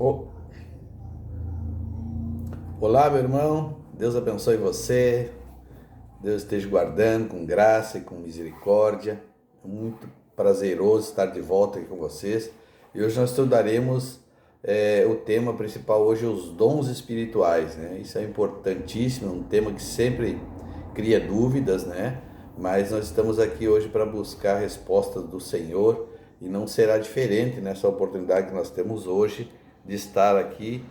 Ô- Olá, meu irmão. Deus abençoe você. Deus esteja guardando com graça e com misericórdia. É muito prazeroso estar de volta aqui com vocês. E hoje nós estudaremos o tema principal hoje, os dons espirituais, né? Isso é importantíssimo, é um tema que sempre cria dúvidas, né? Mas nós estamos aqui hoje para buscar respostas do Senhor e não será diferente nessa oportunidade que nós temos hoje de estar aqui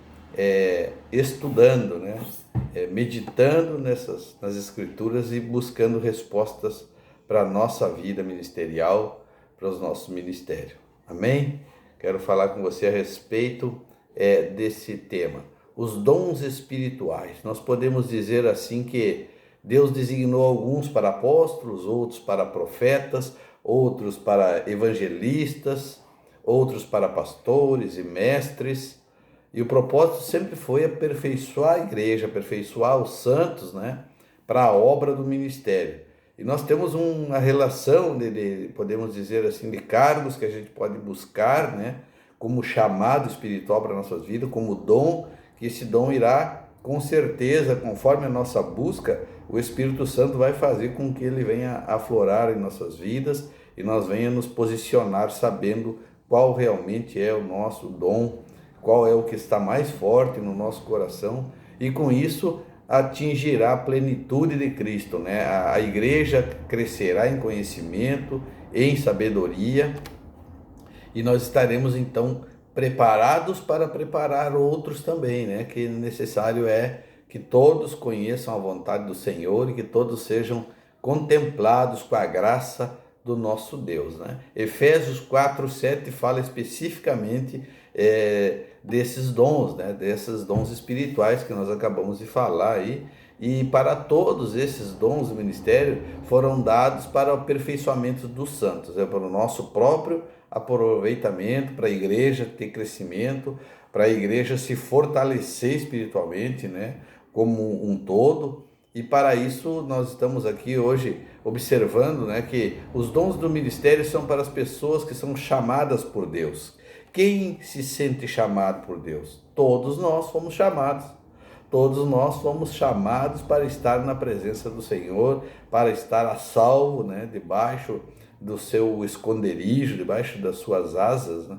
estudando, né? Meditando nas escrituras e buscando respostas para a nossa vida ministerial, para os nossos ministérios. Amém? Quero falar com você a respeito desse tema. Os dons espirituais. Nós podemos dizer assim que Deus designou alguns para apóstolos, outros para profetas, outros para evangelistas, outros para pastores e mestres. E o propósito sempre foi aperfeiçoar a igreja, aperfeiçoar os santos, né, para a obra do ministério. E nós temos uma relação podemos dizer assim, de cargos que a gente pode buscar, né, como chamado espiritual para nossas vidas, como dom, que esse dom irá, com certeza, conforme a nossa busca, o Espírito Santo vai fazer com que ele venha aflorar em nossas vidas e nós venha nos posicionar sabendo qual realmente é o nosso dom, qual é o que está mais forte no nosso coração, e com isso atingirá a plenitude de Cristo, né? A igreja crescerá em conhecimento, em sabedoria, e nós estaremos então preparados para preparar outros também, né? Que necessário é que todos conheçam a vontade do Senhor e que todos sejam contemplados com a graça do nosso Deus, né? Efésios 4:7 fala especificamente desses dons, né? Desses dons espirituais que nós acabamos de falar aí. E para todos esses dons do ministério foram dados para o aperfeiçoamento dos santos, para o nosso próprio aproveitamento, para a igreja ter crescimento, para a igreja se fortalecer espiritualmente, né, como um todo. E para isso nós estamos aqui hoje observando, né, que os dons do ministério são para as pessoas que são chamadas por Deus. Quem se sente chamado por Deus? Todos nós fomos chamados. Todos nós fomos chamados para estar na presença do Senhor, para estar a salvo, né, debaixo do seu esconderijo, debaixo das suas asas, né?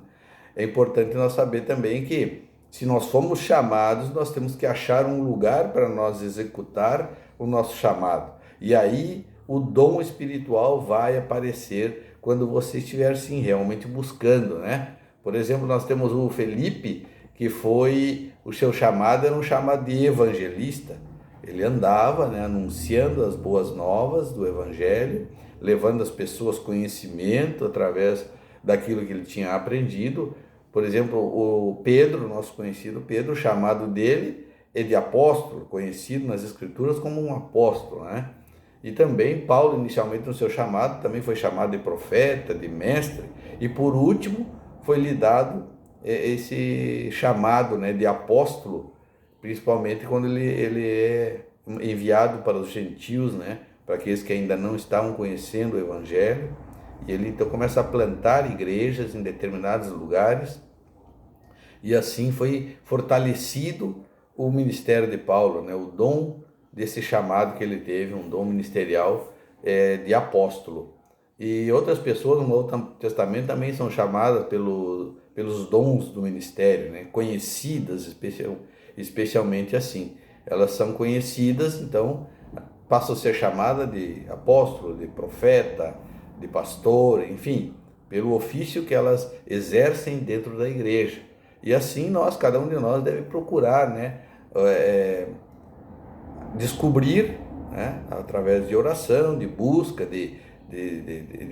É importante nós saber também que, se nós fomos chamados, nós temos que achar um lugar para nós executar o nosso chamado. E aí o dom espiritual vai aparecer quando você estiver sim realmente buscando, né? Por exemplo, nós temos o Felipe, que foi o seu chamado, era um chamado de evangelista. Ele andava, né, anunciando as boas novas do evangelho, levando as pessoas conhecimento através daquilo que ele tinha aprendido. Por exemplo, o Pedro, nosso conhecido Pedro, o chamado dele é de apóstolo, conhecido nas escrituras como um apóstolo, né? E também Paulo, inicialmente no seu chamado, também foi chamado de profeta, de mestre, e por último foi lhe dado esse chamado, né, de apóstolo, principalmente quando ele é enviado para os gentios, né, para aqueles que ainda não estavam conhecendo o evangelho. E ele então começa a plantar igrejas em determinados lugares, e assim foi fortalecido o ministério de Paulo, né, o dom desse chamado que ele teve, um dom ministerial de apóstolo. E outras pessoas no Novo Testamento também são chamadas pelos dons do ministério, né? Conhecidas especialmente assim. Elas são conhecidas, então passam a ser chamadas de apóstolo, de profeta, de pastor, enfim, pelo ofício que elas exercem dentro da igreja. E assim nós, cada um de nós deve procurar, né, descobrir, né, através de oração, de busca, de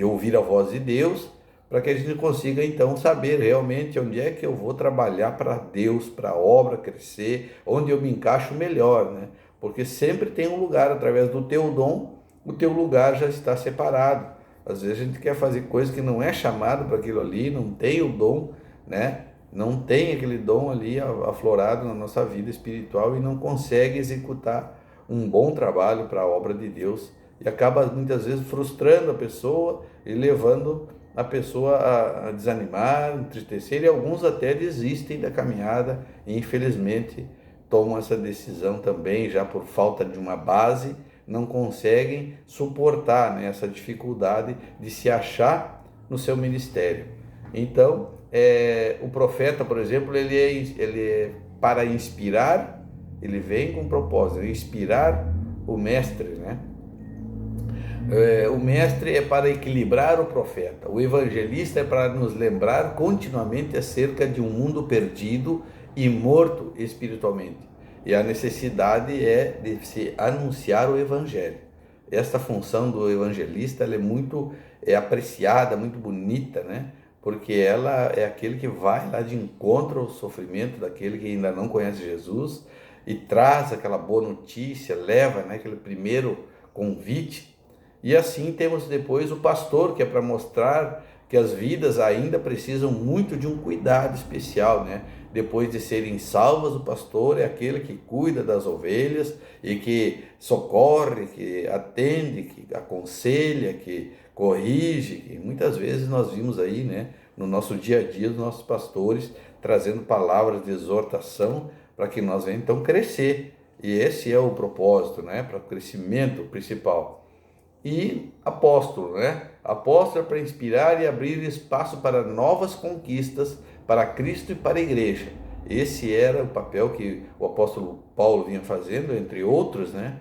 ouvir a voz de Deus, para que a gente consiga então saber realmente onde é que eu vou trabalhar para Deus, para a obra crescer, onde eu me encaixo melhor, né? Porque sempre tem um lugar, através do teu dom, o teu lugar já está separado. Às vezes a gente quer fazer coisa que não é chamado para aquilo ali, não tem o dom, né? Não tem aquele dom ali aflorado na nossa vida espiritual e não consegue executar um bom trabalho para a obra de Deus, e acaba muitas vezes frustrando a pessoa e levando a pessoa a desanimar, entristecer, e alguns até desistem da caminhada e infelizmente tomam essa decisão também já por falta de uma base, não conseguem suportar, né, essa dificuldade de se achar no seu ministério. Então, o profeta, por exemplo, ele é para inspirar, ele vem com propósito, inspirar o mestre, né? O mestre é para equilibrar o profeta, o evangelista é para nos lembrar continuamente acerca de um mundo perdido e morto espiritualmente. E a necessidade é de se anunciar o evangelho. Esta função do evangelista ela é muito apreciada, muito bonita, né? Porque ela é aquele que vai lá de encontro ao sofrimento daquele que ainda não conhece Jesus e traz aquela boa notícia, leva, né, aquele primeiro convite. E assim temos depois o pastor, que é para mostrar que as vidas ainda precisam muito de um cuidado especial, né? Depois de serem salvas, o pastor é aquele que cuida das ovelhas e que socorre, que atende, que aconselha, que corrige. Que muitas vezes nós vimos aí, né, no nosso dia a dia, os nossos pastores trazendo palavras de exortação para que nós venhamos então crescer. E esse é o propósito, né, para o crescimento principal. E apóstolo, né? Apóstolo é para inspirar e abrir espaço para novas conquistas para Cristo e para a igreja. Esse era o papel que o apóstolo Paulo vinha fazendo, entre outros, né?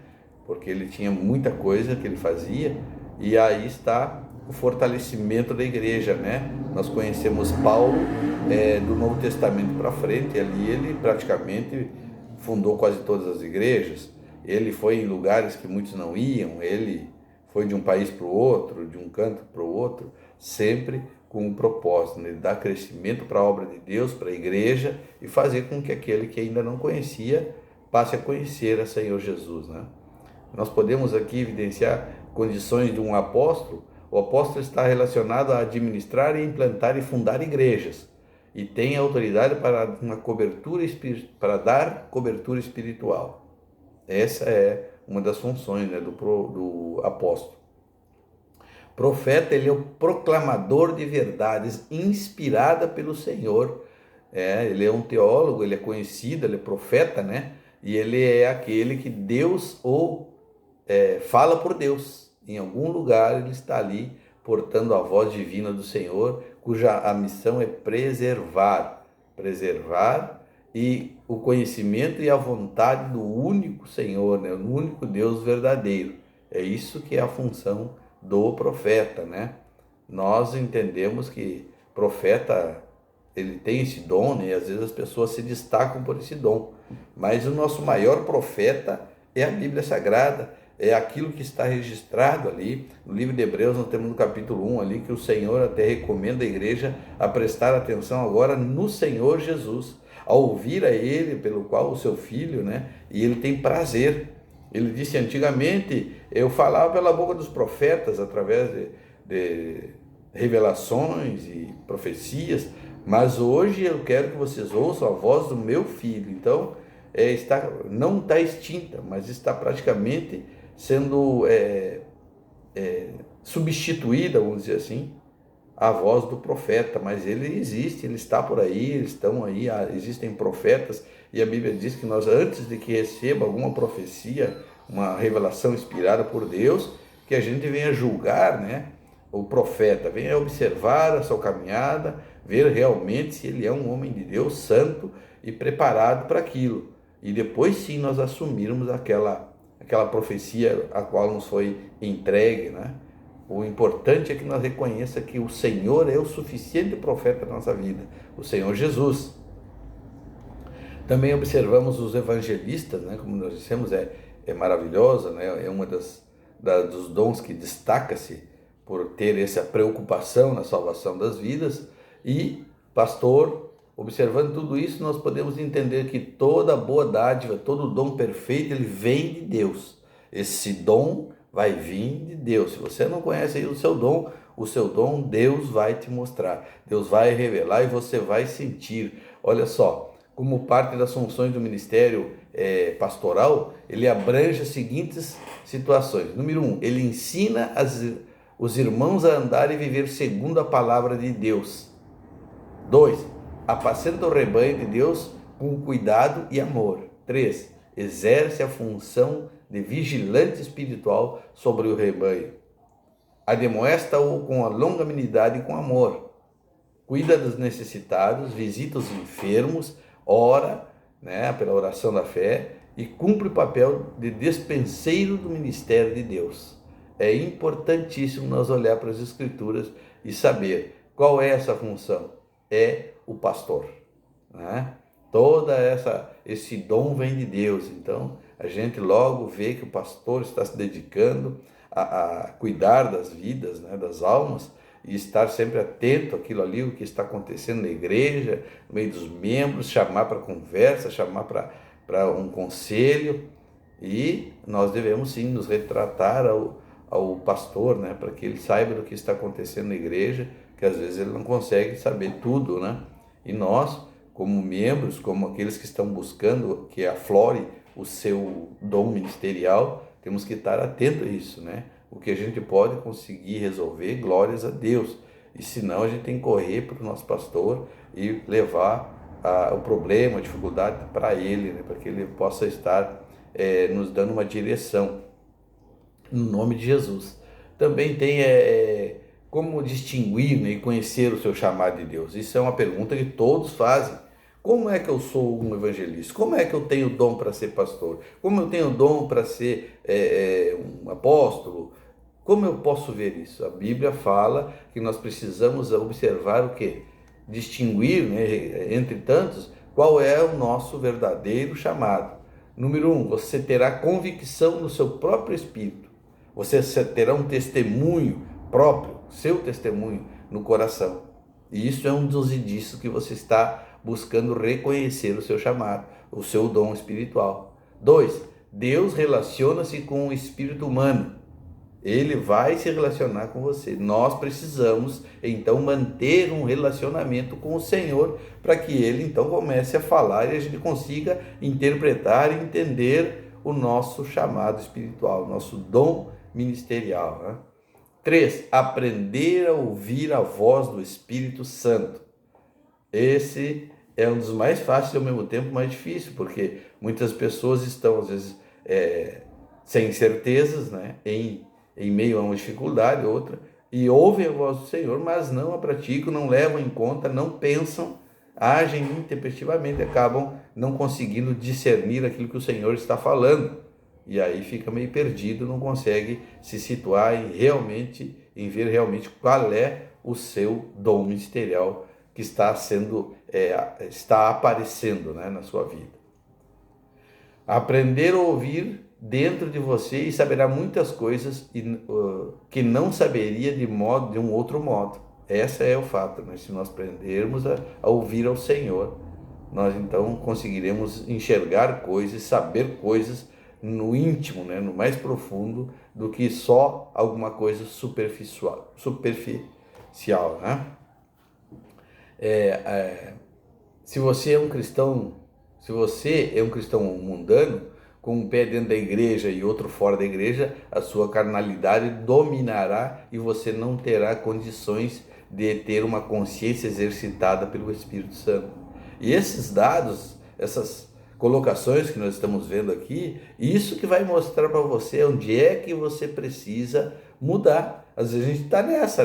Porque ele tinha muita coisa que ele fazia, e aí está o fortalecimento da igreja, né? Nós conhecemos Paulo do Novo Testamento para frente, e ali ele praticamente fundou quase todas as igrejas. Ele foi em lugares que muitos não iam, ele foi de um país para o outro, de um canto para o outro, sempre com um propósito, né, de dar crescimento para a obra de Deus, para a igreja, e fazer com que aquele que ainda não conhecia passe a conhecer a Senhor Jesus, né? Nós podemos aqui evidenciar condições de um apóstolo. O apóstolo está relacionado a administrar e implantar e fundar igrejas, e tem autoridade para uma cobertura para dar cobertura espiritual. Essa é uma das funções, né, do apóstolo. Profeta, ele é o proclamador de verdades inspirada pelo Senhor. Ele é um teólogo, ele é conhecido, ele é profeta, né? E ele é aquele que Deus fala por Deus. Em algum lugar ele está ali portando a voz divina do Senhor, cuja a missão é preservar e o conhecimento e a vontade do único Senhor, né? O único Deus verdadeiro. É isso que é a função do profeta, né? Nós entendemos que profeta, ele tem esse dom, né? E às vezes as pessoas se destacam por esse dom, mas o nosso maior profeta é a Bíblia Sagrada, é aquilo que está registrado ali. No livro de Hebreus, nós temos no capítulo 1 ali, que o Senhor até recomenda a igreja a prestar atenção agora no Senhor Jesus, a ouvir a Ele, pelo qual o seu Filho, né? E Ele tem prazer. Ele disse antigamente, eu falava pela boca dos profetas, através de revelações e profecias, mas hoje eu quero que vocês ouçam a voz do meu Filho. Então, não está extinta, mas está praticamente sendo substituída, vamos dizer assim, a voz do profeta, mas ele existe, ele está por aí, eles estão aí, existem profetas, e a Bíblia diz que nós, antes de que receba alguma profecia, uma revelação inspirada por Deus, que a gente venha julgar, né, o profeta, venha observar a sua caminhada, ver realmente se ele é um homem de Deus santo e preparado para aquilo, e depois sim nós assumirmos aquela profecia a qual nos foi entregue, né? O importante é que nós reconheça que o Senhor é o suficiente profeta da nossa vida, o Senhor Jesus. Também observamos os evangelistas, né? Como nós dissemos, é maravilhosa, né? É uma dos dons que destaca-se por ter essa preocupação na salvação das vidas. E pastor, observando tudo isso, nós podemos entender que toda boa dádiva, todo dom perfeito, ele vem de Deus. Esse dom vai vir de Deus. Se você não conhece aí o seu dom Deus vai te mostrar, Deus vai revelar e você vai sentir. Olha só, como parte das funções do ministério pastoral, ele abrange as seguintes situações. Número 1, ele ensina os irmãos a andar e viver segundo a palavra de Deus. 2. Apacenta o rebanho de Deus com cuidado e amor. 3. Exerce a função de vigilante espiritual sobre o rebanho. Admoesta-o com a longanimidade e com amor. Cuida dos necessitados, visita os enfermos, ora, pela oração da fé, e cumpre o papel de despenseiro do ministério de Deus. É importantíssimo nós olhar para as Escrituras e saber qual é essa função. É o pastor. Toda esse dom vem de Deus. Então, a gente logo vê que o pastor está se dedicando a cuidar das vidas, das almas, e estar sempre atento àquilo ali, o que está acontecendo na igreja, no meio dos membros, chamar para conversa, chamar para um conselho, e nós devemos sim nos retratar ao pastor, para que ele saiba do que está acontecendo na igreja, que às vezes ele não consegue saber tudo, E nós, como membros, como aqueles que estão buscando que aflore o seu dom ministerial, temos que estar atento a isso, O que a gente pode conseguir resolver, glórias a Deus. E senão a gente tem que correr para o nosso pastor e levar o problema, a dificuldade para ele, para que ele possa estar nos dando uma direção. No nome de Jesus. Também tem como distinguir e conhecer o seu chamado de Deus. Isso é uma pergunta que todos fazem. Como é que eu sou um evangelista? Como é que eu tenho dom para ser pastor? Como eu tenho dom para ser um apóstolo? Como eu posso ver isso? A Bíblia fala que nós precisamos observar o quê? Distinguir, entre tantos, qual é o nosso verdadeiro chamado. Número 1, você terá convicção no seu próprio espírito. Você terá um testemunho próprio, seu testemunho no coração. E isso é um dos indícios que você está buscando reconhecer o seu chamado, o seu dom espiritual. 2, Deus relaciona-se com o espírito humano. Ele vai se relacionar com você. Nós precisamos, então, manter um relacionamento com o Senhor para que Ele, então, comece a falar e a gente consiga interpretar e entender o nosso chamado espiritual, o nosso dom ministerial. 3, aprender a ouvir a voz do Espírito Santo. Esse é um dos mais fáceis e ao mesmo tempo mais difícil, porque muitas pessoas estão, às vezes, sem certezas, em meio a uma dificuldade, outra, e ouvem a voz do Senhor, mas não a praticam, não levam em conta, não pensam, agem intempestivamente, acabam não conseguindo discernir aquilo que o Senhor está falando. E aí fica meio perdido, não consegue se situar em ver realmente qual é o seu dom ministerial que está aparecendo na sua vida. Aprender a ouvir dentro de você e saberá muitas coisas que não saberia de um outro modo. Esse é o fato, se nós aprendermos a ouvir ao Senhor, nós então conseguiremos enxergar coisas, saber coisas no íntimo, no mais profundo, do que só alguma coisa superficial. Se você é um cristão mundano, com um pé dentro da igreja e outro fora da igreja, a sua carnalidade dominará e você não terá condições de ter uma consciência exercitada pelo Espírito Santo. E esses dados, essas colocações que nós estamos vendo aqui, isso que vai mostrar para você onde é que você precisa mudar. Às vezes a gente está nessa,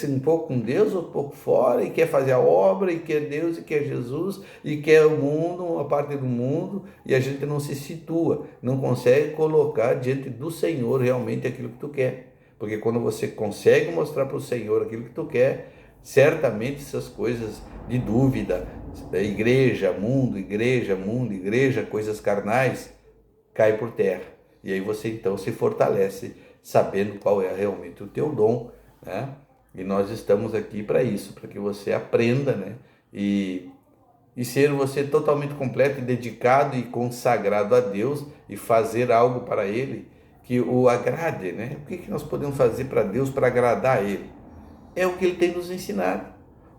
um pouco com Deus, um pouco fora, e quer fazer a obra, e quer Deus, e quer Jesus, e quer o mundo, uma parte do mundo, e a gente não se situa, não consegue colocar diante do Senhor realmente aquilo que tu quer. Porque quando você consegue mostrar para o Senhor aquilo que tu quer, certamente essas coisas de dúvida, igreja, mundo, coisas carnais, cai por terra. E aí você então se fortalece, sabendo qual é realmente o teu dom, E nós estamos aqui para isso, para que você aprenda, e ser você totalmente completo e dedicado e consagrado a Deus e fazer algo para Ele que o agrade, O que nós podemos fazer para Deus para agradar a Ele? É o que Ele tem nos ensinado.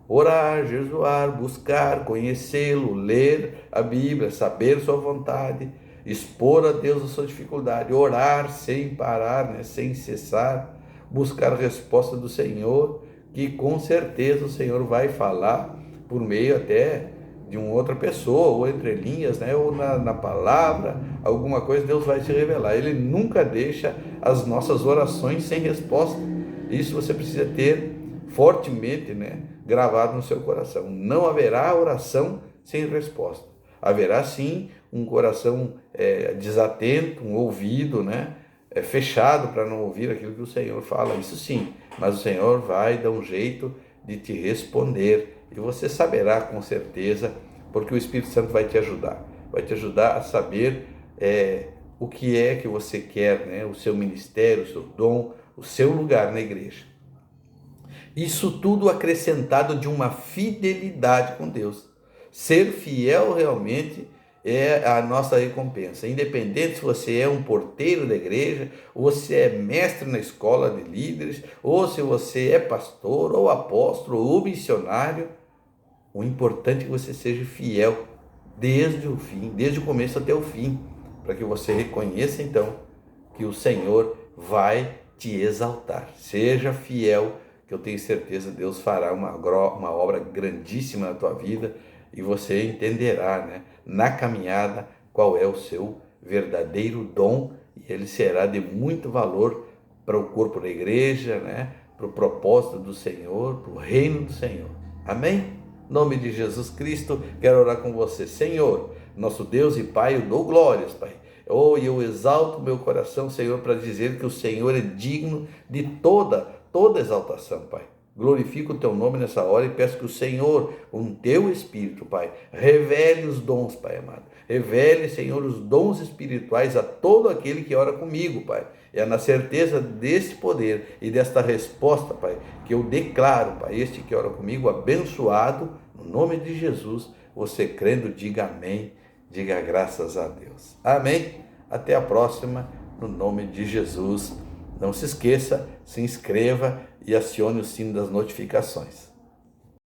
Orar, jejuar, buscar, conhecê-lo, ler a Bíblia, saber sua vontade, expor a Deus a sua dificuldade, orar sem parar, sem cessar, buscar a resposta do Senhor, que com certeza o Senhor vai falar por meio até de uma outra pessoa, ou entre linhas, né? Ou na palavra, alguma coisa Deus vai te revelar. Ele nunca deixa as nossas orações sem resposta. Isso você precisa ter fortemente, né, gravado no seu coração. Não haverá oração sem resposta. Haverá sim um coração desatento, um ouvido, né, fechado para não ouvir aquilo que o Senhor fala, isso sim, mas o Senhor vai dar um jeito de te responder e você saberá com certeza, porque o Espírito Santo vai te ajudar a saber o que é que você quer, né, o seu ministério, o seu dom, o seu lugar na igreja. Isso tudo acrescentado de uma fidelidade com Deus. Ser fiel realmente é a nossa recompensa. Independente se você é um porteiro da igreja, ou você é mestre na escola de líderes, ou se você é pastor, ou apóstolo, ou missionário, o importante é que você seja fiel desde o fim, desde o começo até o fim, para que você reconheça então que o Senhor vai te exaltar. Seja fiel, que eu tenho certeza que Deus fará uma obra grandíssima na tua vida e você entenderá, né, na caminhada qual é o seu verdadeiro dom e ele será de muito valor para o corpo da igreja, né, para o propósito do Senhor, para o reino do Senhor. Amém? Em nome de Jesus Cristo, quero orar com você. Senhor, nosso Deus e Pai, eu dou glórias, Pai. E eu exalto meu coração, Senhor, para dizer que o Senhor é digno de toda exaltação, Pai. Glorifico o teu nome nessa hora e peço que o Senhor, com o teu Espírito, Pai, revele os dons, Pai amado. Revele, Senhor, os dons espirituais a todo aquele que ora comigo, Pai. É na certeza desse poder e desta resposta, Pai, que eu declaro, Pai, este que ora comigo, abençoado, no nome de Jesus. Você crendo, diga amém, diga graças a Deus. Amém? Até a próxima, no nome de Jesus. Não se esqueça, se inscreva e acione o sino das notificações.